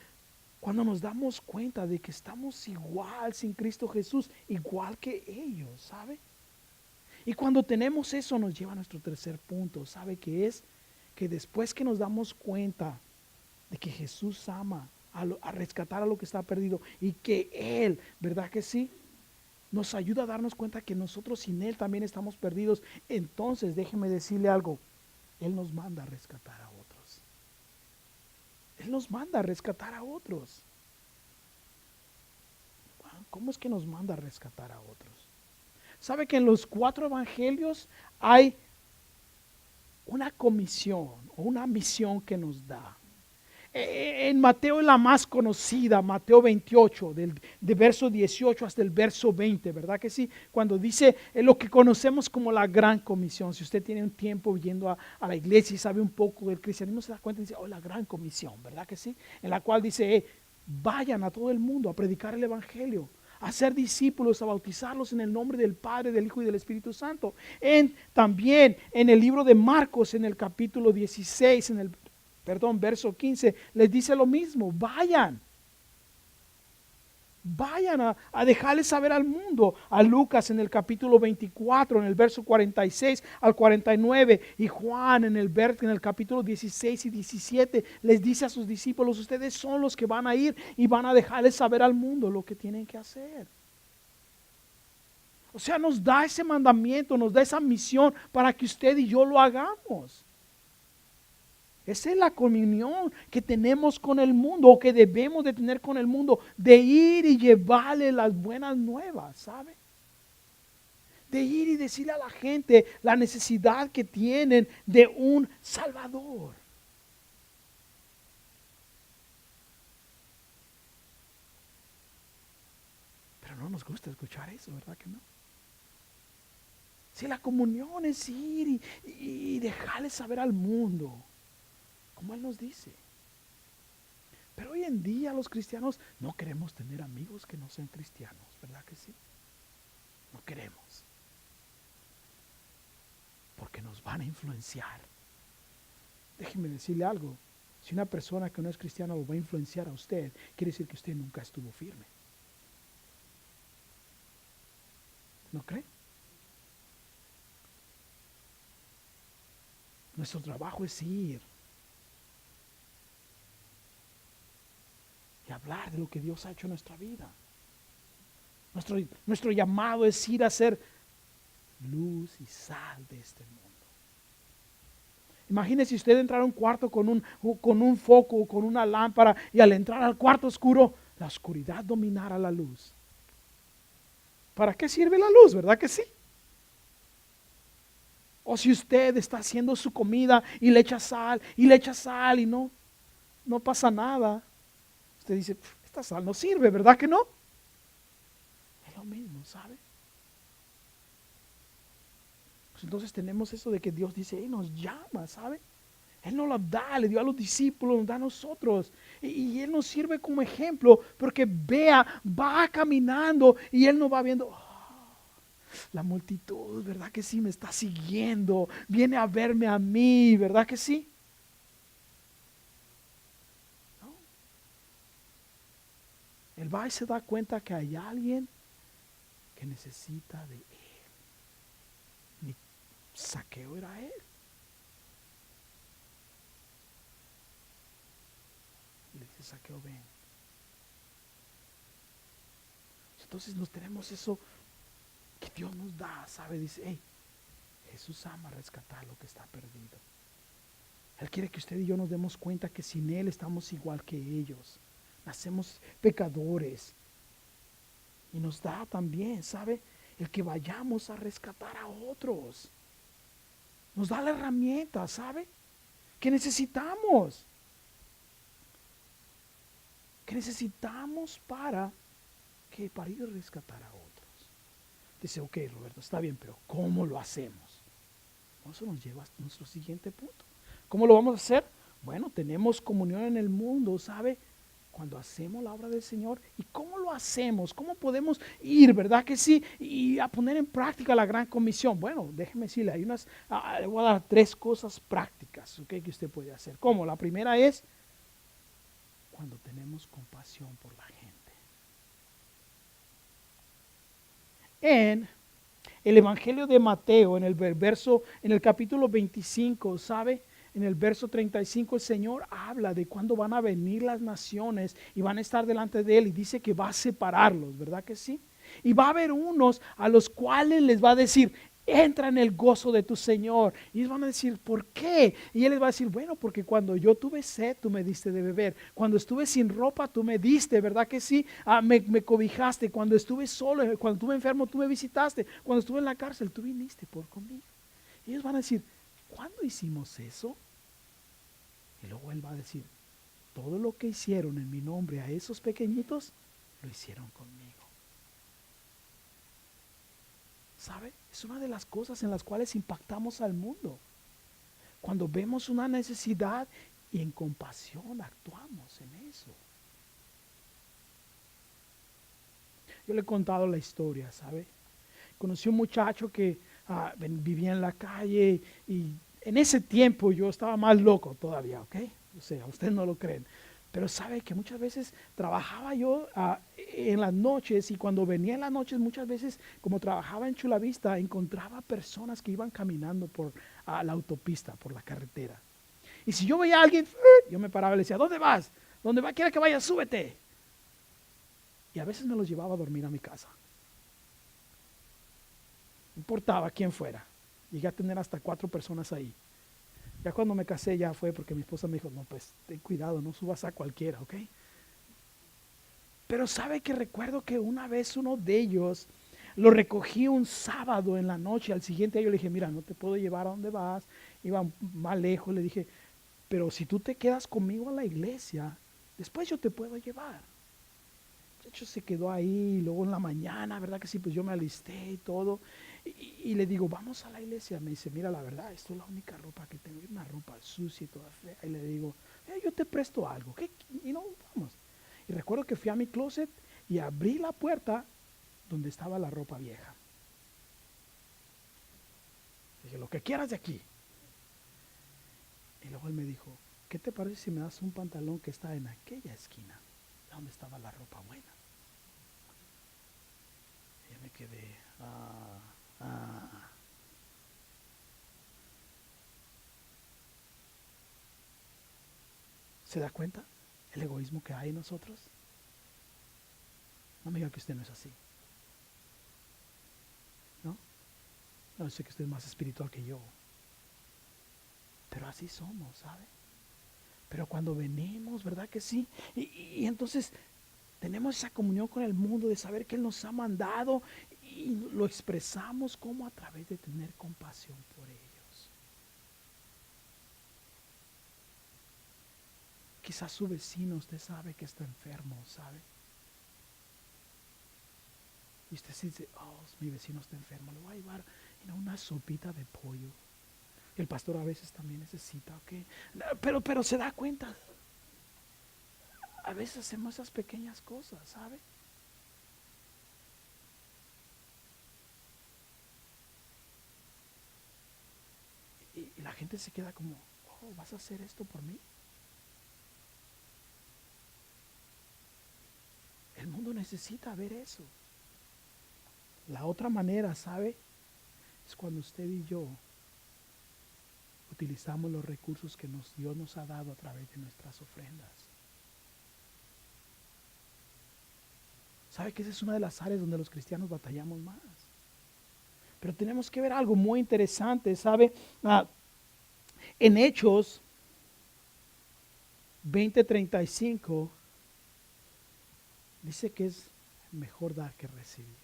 Cuando nos damos cuenta de que estamos igual sin Cristo Jesús, igual que ellos, ¿sabe? Y cuando tenemos eso nos lleva a nuestro tercer punto, ¿sabe qué es? Que después que nos damos cuenta de que Jesús ama a rescatar a lo que está perdido y que Él, ¿verdad que sí? Nos ayuda a darnos cuenta que nosotros sin Él también estamos perdidos. Entonces, déjeme decirle algo, Él nos manda a rescatar a otros. Él nos manda a rescatar a otros. ¿Cómo es que nos manda a rescatar a otros? ¿Sabe que en los 4 evangelios hay una comisión o una misión que nos da? En Mateo es la más conocida, Mateo 28, de verso 18 hasta el verso 20, ¿verdad que sí? Cuando dice lo que conocemos como la gran comisión. Si usted tiene un tiempo yendo a la iglesia y sabe un poco del cristianismo, se da cuenta y dice, oh, la gran comisión, ¿verdad que sí? En la cual dice, vayan a todo el mundo a predicar el evangelio, a ser discípulos, a bautizarlos en el nombre del Padre, del Hijo y del Espíritu Santo. También en el libro de Marcos, en el capítulo 16, verso 15, les dice lo mismo, vayan a dejarles saber al mundo. A Lucas en el capítulo 24, en el verso 46 al 49, y Juan en el capítulo 16 y 17, les dice a sus discípulos, ustedes son los que van a ir y van a dejarles saber al mundo lo que tienen que hacer. O sea, nos da ese mandamiento, nos da esa misión para que usted y yo lo hagamos. Esa es la comunión que tenemos con el mundo, o que debemos de tener con el mundo, de ir y llevarle las buenas nuevas, ¿sabe? De ir y decirle a la gente la necesidad que tienen de un Salvador. Pero no nos gusta escuchar eso, ¿verdad que no? Si la comunión es ir y dejarle saber al mundo, como Él nos dice. Pero hoy en día los cristianos no queremos tener amigos que no sean cristianos, ¿verdad que sí? No queremos. Porque nos van a influenciar. Déjeme decirle algo. Si una persona que no es cristiana lo va a influenciar a usted, quiere decir que usted nunca estuvo firme. ¿No cree? Nuestro trabajo es ir y hablar de lo que Dios ha hecho en nuestra vida. Nuestro llamado es ir a ser luz y sal de este mundo. Imagínese usted entrar a un cuarto con un foco, con una lámpara, y al entrar al cuarto oscuro, la oscuridad dominara la luz. ¿Para qué sirve la luz? ¿Verdad que sí? O si usted está haciendo su comida y le echa sal y no pasa nada. Usted dice, esta sal no sirve, ¿verdad que no? Es lo mismo, ¿sabe? Pues entonces tenemos eso de que Dios dice, nos llama, ¿sabe? Él nos lo da, le dio a los discípulos, nos da a nosotros. Y Él nos sirve como ejemplo, porque va caminando y Él nos va viendo, la multitud, ¿verdad que sí? Me está siguiendo, viene a verme a mí, ¿verdad que sí? ¿No? Él va y se da cuenta que hay alguien que necesita de Él. Ni Saqueo era él. Y le dice, Saqueo, ven. Entonces nos tenemos eso que Dios nos da, ¿sabe? Dice, hey, Jesús ama rescatar lo que está perdido. Él quiere que usted y yo nos demos cuenta que sin Él estamos igual que ellos. Nacemos pecadores. Y nos da también, ¿sabe? El que vayamos a rescatar a otros. Nos da la herramienta, ¿sabe? Que necesitamos. Que necesitamos para ir a rescatar a otros. Dice, ok, Roberto, está bien, pero ¿cómo lo hacemos? Eso nos lleva a nuestro siguiente punto. ¿Cómo lo vamos a hacer? Bueno, tenemos comunión en el mundo, ¿sabe? Cuando hacemos la obra del Señor. ¿Y cómo lo hacemos? ¿Cómo podemos ir, verdad que sí? Y a poner en práctica la gran comisión. Bueno, déjeme decirle, le voy a dar 3 cosas prácticas, ¿ok? Que usted puede hacer. ¿Cómo? La primera es, cuando tenemos compasión por la gente. En el Evangelio de Mateo, en el capítulo 25, ¿sabe? En el verso 35 el Señor habla de cuándo van a venir las naciones y van a estar delante de Él y dice que va a separarlos, ¿verdad que sí? Y va a haber unos a los cuales les va a decir, entra en el gozo de tu Señor. Y ellos van a decir, ¿por qué? Y Él les va a decir, bueno, porque cuando yo tuve sed, tú me diste de beber. Cuando estuve sin ropa, tú me diste, ¿verdad que sí? Me cobijaste. Cuando estuve solo, cuando estuve enfermo, tú me visitaste. Cuando estuve en la cárcel, tú viniste por conmigo. Y ellos van a decir, ¿cuándo hicimos eso? Y luego Él va a decir, todo lo que hicieron en mi nombre a esos pequeñitos, lo hicieron conmigo. ¿Sabe? Es una de las cosas en las cuales impactamos al mundo. Cuando vemos una necesidad y en compasión actuamos en eso. Yo le he contado la historia, ¿sabe? Conocí un muchacho que vivía en la calle y en ese tiempo yo estaba más loco todavía, ¿ok? O sea, ustedes no lo creen. Pero sabe que muchas veces trabajaba yo en las noches y cuando venía en las noches muchas veces como trabajaba en Chula Vista encontraba personas que iban caminando por la autopista, por la carretera. Y si yo veía a alguien, yo me paraba y le decía, ¿dónde vas? ¿Dónde va? ¿Quiere que vaya? Súbete. Y a veces me los llevaba a dormir a mi casa. No importaba quién fuera. Llegué a tener hasta 4 personas ahí. Ya cuando me casé ya fue porque mi esposa me dijo, no, pues ten cuidado, no subas a cualquiera, ¿ok? Pero sabe que recuerdo que una vez uno de ellos lo recogí un sábado en la noche, al siguiente día yo le dije, mira, no te puedo llevar a donde vas, iba más lejos, le dije, pero si tú te quedas conmigo a la iglesia, después yo te puedo llevar. De hecho se quedó ahí, y luego en la mañana, ¿verdad que sí? Pues yo me alisté y todo, y le digo, vamos a la iglesia. Me dice, mira, la verdad, esto es la única ropa que tengo, es una ropa sucia y toda fea. Y le digo, yo te presto algo, ¿qué? Y no, vamos. Y recuerdo que fui a mi closet y abrí la puerta donde estaba la ropa vieja. Dije, lo que quieras de aquí. Y luego él me dijo, ¿qué te parece si me das un pantalón que está en aquella esquina, donde estaba la ropa buena? Y yo me quedé, ¿Se da cuenta el egoísmo que hay en nosotros? No me diga que usted no es así. ¿No? No sé que usted es más espiritual que yo. Pero así somos, ¿sabe? Pero cuando venimos, ¿verdad que sí? Y entonces tenemos esa comunión con el mundo de saber que Él nos ha mandado y lo expresamos como a través de tener compasión por ellos. Quizás su vecino, usted sabe que está enfermo, ¿sabe? Y usted se dice, oh, mi vecino está enfermo, le voy a llevar una sopita de pollo. El pastor a veces también necesita, ¿ok? Pero se da cuenta. A veces hacemos esas pequeñas cosas, ¿sabe? Y la gente se queda como, oh, ¿vas a hacer esto por mí? El mundo necesita ver eso. La otra manera, ¿sabe? Es cuando usted y yo utilizamos los recursos que Dios nos ha dado a través de nuestras ofrendas. ¿Sabe que esa es una de las áreas donde los cristianos batallamos más? Pero tenemos que ver algo muy interesante, ¿sabe? En Hechos 20:35 dice que es mejor dar que recibir.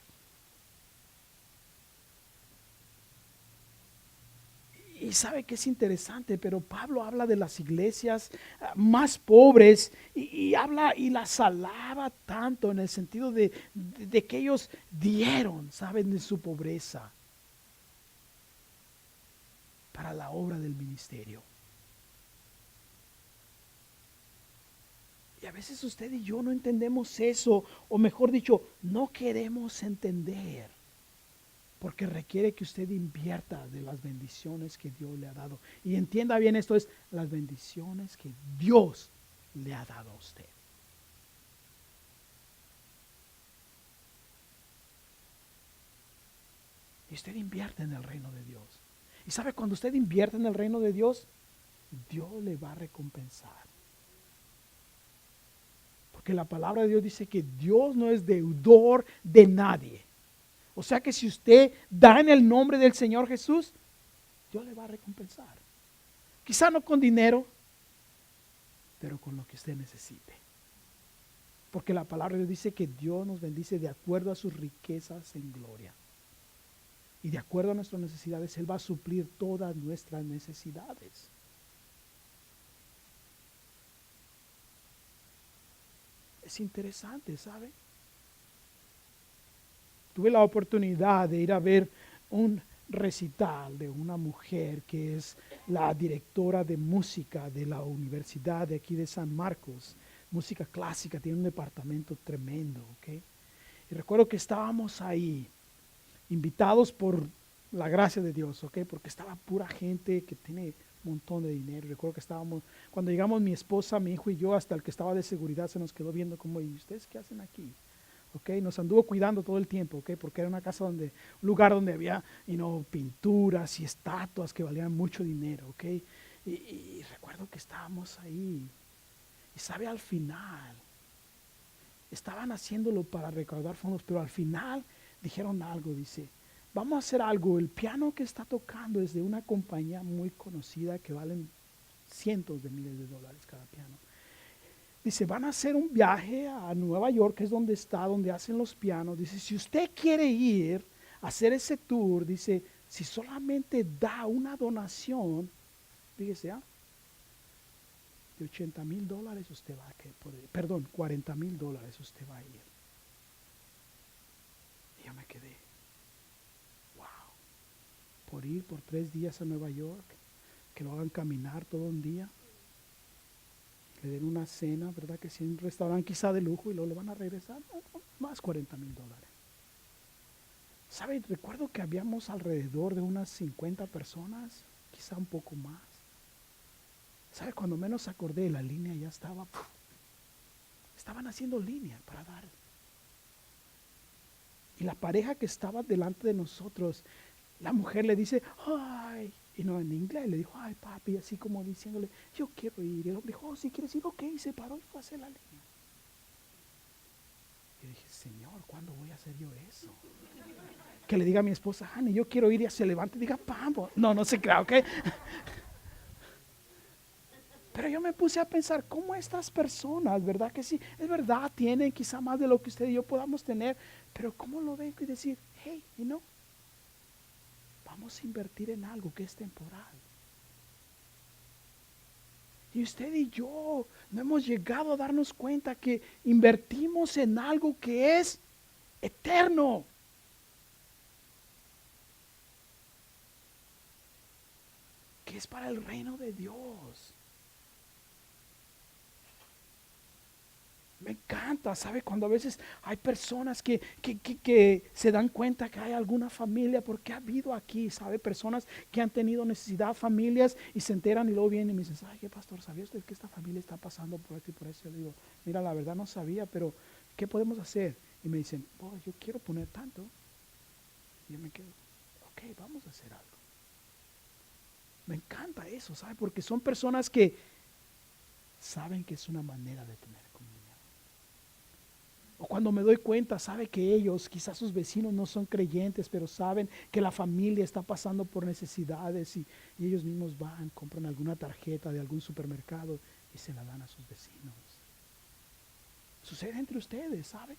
Y sabe que es interesante, pero Pablo habla de las iglesias más pobres y habla y las alaba tanto en el sentido de que ellos dieron, saben, de su pobreza para la obra del ministerio. Y a veces usted y yo no entendemos eso, o mejor dicho, no queremos entender. Porque requiere que usted invierta de las bendiciones que Dios le ha dado. Y entienda bien esto, es las bendiciones que Dios le ha dado a usted. usted invierte en el reino de Dios. Y sabe, cuando usted invierte en el reino de Dios, Dios le va a recompensar. Porque la palabra de Dios dice que Dios no es deudor de nadie. O sea que si usted da en el nombre del Señor Jesús, Dios le va a recompensar. Quizá no con dinero, pero con lo que usted necesite. Porque la palabra de Dios dice que Dios nos bendice de acuerdo a sus riquezas en gloria. Y de acuerdo a nuestras necesidades, Él va a suplir todas nuestras necesidades. Es interesante, ¿sabe? Tuve la oportunidad de ir a ver un recital de una mujer que es la directora de música de la universidad de aquí de San Marcos. Música clásica, tiene un departamento tremendo, ¿ok? Y recuerdo que estábamos ahí, invitados por la gracia de Dios, ¿ok? Porque estaba pura gente que tiene un montón de dinero. Recuerdo que estábamos, cuando llegamos mi esposa, mi hijo y yo, hasta el que estaba de seguridad se nos quedó viendo como, ¿y ustedes qué hacen aquí? ¿Ok? Nos anduvo cuidando todo el tiempo, ¿ok? Porque era una casa un lugar donde había, pinturas y estatuas que valían mucho dinero, ¿ok? Y recuerdo que estábamos ahí. Y sabe, al final, estaban haciéndolo para recaudar fondos, pero al final dijeron algo, dice, vamos a hacer algo, el piano que está tocando es de una compañía muy conocida que valen cientos de miles de dólares cada piano. Dice, van a hacer un viaje a Nueva York, que es donde está, donde hacen los pianos. Dice, si usted quiere ir a hacer ese tour, dice, si solamente da una donación, fíjese, de $80,000 usted va a poder, perdón, $40,000 usted va a ir. Y yo me quedé, wow, por ir por 3 días a Nueva York, que lo hagan caminar todo un día, le den una cena, ¿verdad? Que si un restaurante quizá de lujo y luego lo van a regresar, más $40,000. ¿Saben? Recuerdo que habíamos alrededor de unas 50 personas, quizá un poco más. ¿Sabe? Cuando menos acordé, la línea ya estaba, estaban haciendo línea para dar. Y la pareja que estaba delante de nosotros, la mujer le dice, ay, y no en inglés, le dijo, ay papi, así como diciéndole, yo quiero ir. Y el hombre dijo, oh, si quieres ir, ok, y se paró y fue a hacer la línea. Y dije, Señor, ¿cuándo voy a hacer yo eso? Que le diga a mi esposa, Honey, yo quiero ir, y se levante y diga, vamos. No se crea, ok. Pero yo me puse a pensar, ¿cómo estas personas, verdad que sí? Es verdad, tienen quizá más de lo que usted y yo podamos tener, pero ¿cómo lo ven y decir, hey, vamos a invertir en algo que es temporal? Y usted y yo no hemos llegado a darnos cuenta que invertimos en algo que es eterno. Que es para el reino de Dios. Me encanta, ¿sabe? Cuando a veces hay personas que se dan cuenta que hay alguna familia, porque ha habido aquí, ¿sabe? Personas que han tenido necesidad, familias, y se enteran y luego vienen y me dicen, ay, ¿qué pastor? ¿Sabía usted que esta familia está pasando por esto y por eso? Yo le digo, mira, la verdad no sabía, pero ¿qué podemos hacer? Y me dicen, oh, yo quiero poner tanto. Y yo me quedo, ok, vamos a hacer algo. Me encanta eso, ¿sabe? Porque son personas que saben que es una manera de tener comunión. O cuando me doy cuenta, sabe que ellos, quizás sus vecinos no son creyentes, pero saben que la familia está pasando por necesidades y ellos mismos van, compran alguna tarjeta de algún supermercado y se la dan a sus vecinos. Sucede entre ustedes, ¿sabe?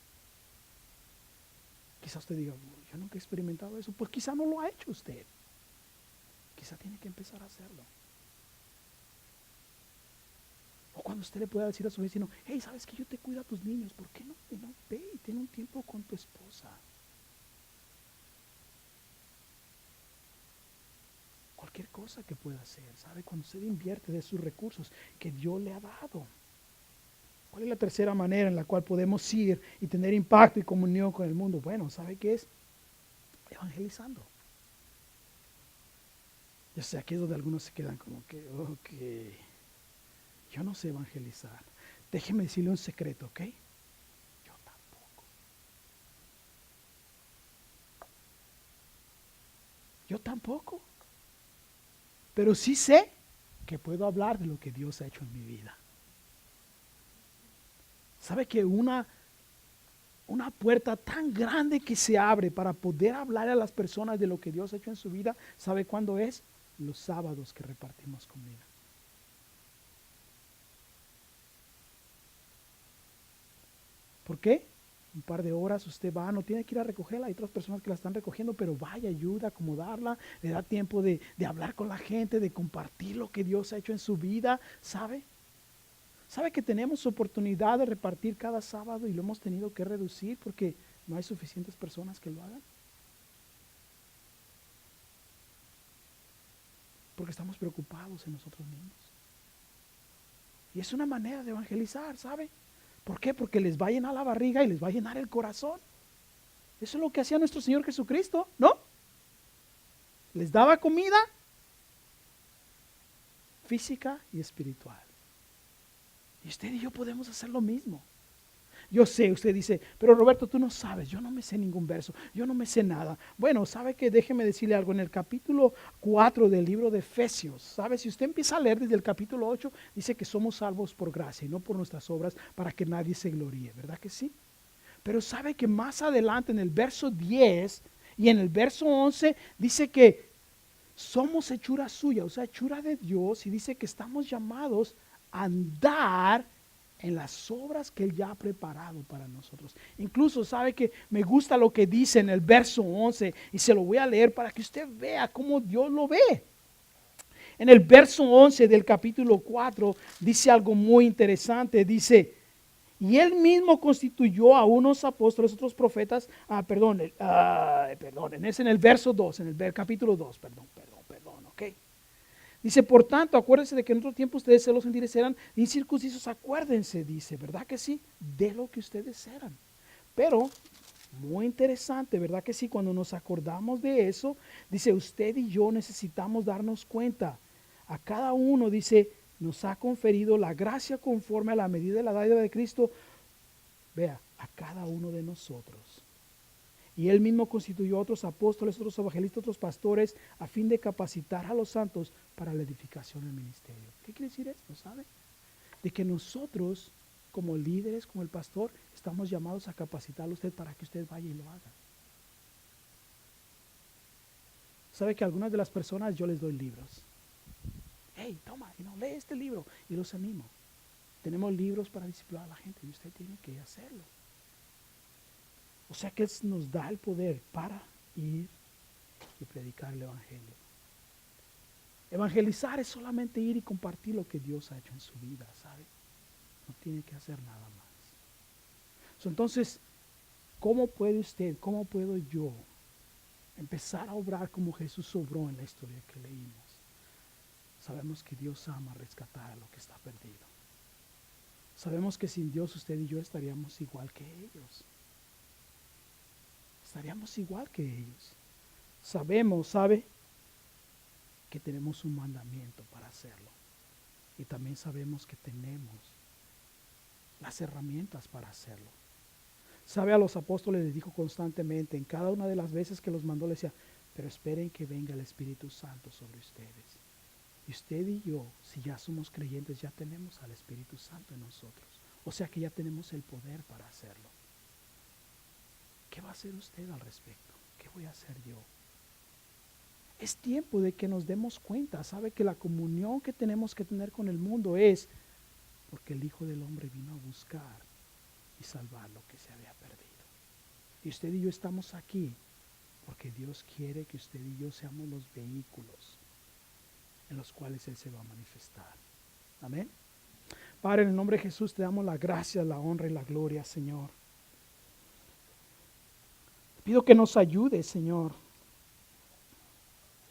Quizás usted diga, yo nunca he experimentado eso. Pues quizá no lo ha hecho usted. Quizá tiene que empezar a hacerlo. O cuando usted le pueda decir a su vecino, hey, ¿sabes que yo te cuido a tus niños? ¿Por qué no? Ve y ten un tiempo con tu esposa. Cualquier cosa que pueda hacer, ¿sabe? Cuando usted invierte de sus recursos que Dios le ha dado. ¿Cuál es la tercera manera en la cual podemos ir y tener impacto y comunión con el mundo? Bueno, ¿sabe qué es? Evangelizando. Yo sé, aquí es donde algunos se quedan como que, ok, yo no sé evangelizar. Déjeme decirle un secreto, ¿ok? Yo tampoco. Yo tampoco. Pero sí sé que puedo hablar de lo que Dios ha hecho en mi vida. ¿Sabe que una puerta tan grande que se abre para poder hablar a las personas de lo que Dios ha hecho en su vida? ¿Sabe cuándo es? Los sábados que repartimos comida. ¿Por qué? Un par de horas usted va, no tiene que ir a recogerla, hay otras personas que la están recogiendo, pero vaya, ayuda a acomodarla, le da tiempo de hablar con la gente, de compartir lo que Dios ha hecho en su vida, ¿sabe? ¿Sabe que tenemos oportunidad de repartir cada sábado y lo hemos tenido que reducir porque no hay suficientes personas que lo hagan? Porque estamos preocupados en nosotros mismos. Y es una manera de evangelizar, ¿sabe? ¿Por qué? Porque les va a llenar la barriga y les va a llenar el corazón. Eso es lo que hacía nuestro Señor Jesucristo, ¿no? Les daba comida física y espiritual. Y usted y yo podemos hacer lo mismo. Yo sé, usted dice, pero Roberto, tú no sabes, yo no me sé ningún verso, yo no me sé nada. Bueno, sabe que déjeme decirle algo, en el capítulo 4 del libro de Efesios, sabe, si usted empieza a leer desde el capítulo 8, dice que somos salvos por gracia y no por nuestras obras para que nadie se gloríe, ¿verdad que sí? Pero sabe que más adelante en el verso 10 y en el verso 11 dice que somos hechura suya, o sea, hechura de Dios, y dice que estamos llamados a andar en las obras que Él ya ha preparado para nosotros. Incluso sabe que me gusta lo que dice en el verso 11 y se lo voy a leer para que usted vea cómo Dios lo ve. En el verso 11 del capítulo 4 dice algo muy interesante, dice, y Él mismo constituyó a unos apóstoles, otros profetas, es en el verso 2, en el capítulo 2, ok. Dice, por tanto, acuérdense de que en otro tiempo ustedes celos gentiles eran incircuncisos, acuérdense, dice, ¿verdad que sí? De lo que ustedes eran. Pero, muy interesante, ¿verdad que sí? Cuando nos acordamos de eso, dice, usted y yo necesitamos darnos cuenta. A cada uno, dice, nos ha conferido la gracia conforme a la medida de la dádiva de Cristo. Vea, a cada uno de nosotros. Y Él mismo constituyó a otros apóstoles, otros evangelistas, otros pastores, a fin de capacitar a los santos para la edificación del ministerio. ¿Qué quiere decir esto? ¿Sabe? De que nosotros, como líderes, como el pastor, estamos llamados a capacitarlo a usted para que usted vaya y lo haga. ¿Sabe que a algunas de las personas yo les doy libros? Hey, toma, lee este libro y los animo. Tenemos libros para disciplinar a la gente y usted tiene que hacerlo. O sea que Él nos da el poder para ir y predicar el evangelio. Evangelizar es solamente ir y compartir lo que Dios ha hecho en su vida, ¿sabe? No tiene que hacer nada más. Entonces, ¿cómo puede usted, cómo puedo yo empezar a obrar como Jesús obró en la historia que leímos? Sabemos que Dios ama rescatar a lo que está perdido. Sabemos que sin Dios usted y yo estaríamos igual que ellos. Estaríamos igual que ellos. Sabemos, ¿sabe? Que tenemos un mandamiento para hacerlo. Y también sabemos que tenemos las herramientas para hacerlo. ¿Sabe? A los apóstoles les dijo constantemente, en cada una de las veces que los mandó, les decía, pero esperen que venga el Espíritu Santo sobre ustedes. Y usted y yo, si ya somos creyentes, ya tenemos al Espíritu Santo en nosotros. O sea que ya tenemos el poder para hacerlo. ¿Qué va a hacer usted al respecto? ¿Qué voy a hacer yo? Es tiempo de que nos demos cuenta, ¿sabe? Que la comunión que tenemos que tener con el mundo es porque el Hijo del Hombre vino a buscar y salvar lo que se había perdido. Y usted y yo estamos aquí porque Dios quiere que usted y yo seamos los vehículos en los cuales Él se va a manifestar. Amén. Padre, en el nombre de Jesús te damos la gracia, la honra y la gloria, Señor. Te pido que nos ayudes, Señor,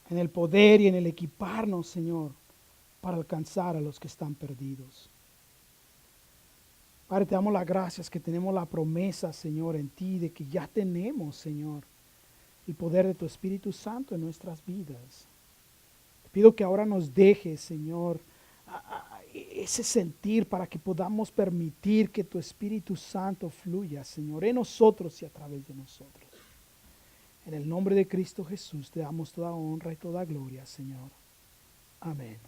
en el poder y en el equiparnos, Señor, para alcanzar a los que están perdidos. Padre, te damos las gracias que tenemos la promesa, Señor, en ti, de que ya tenemos, Señor, el poder de tu Espíritu Santo en nuestras vidas. Te pido que ahora nos dejes, Señor, ese sentir para que podamos permitir que tu Espíritu Santo fluya, Señor, en nosotros y a través de nosotros. En el nombre de Cristo Jesús te damos toda honra y toda gloria, Señor. Amén.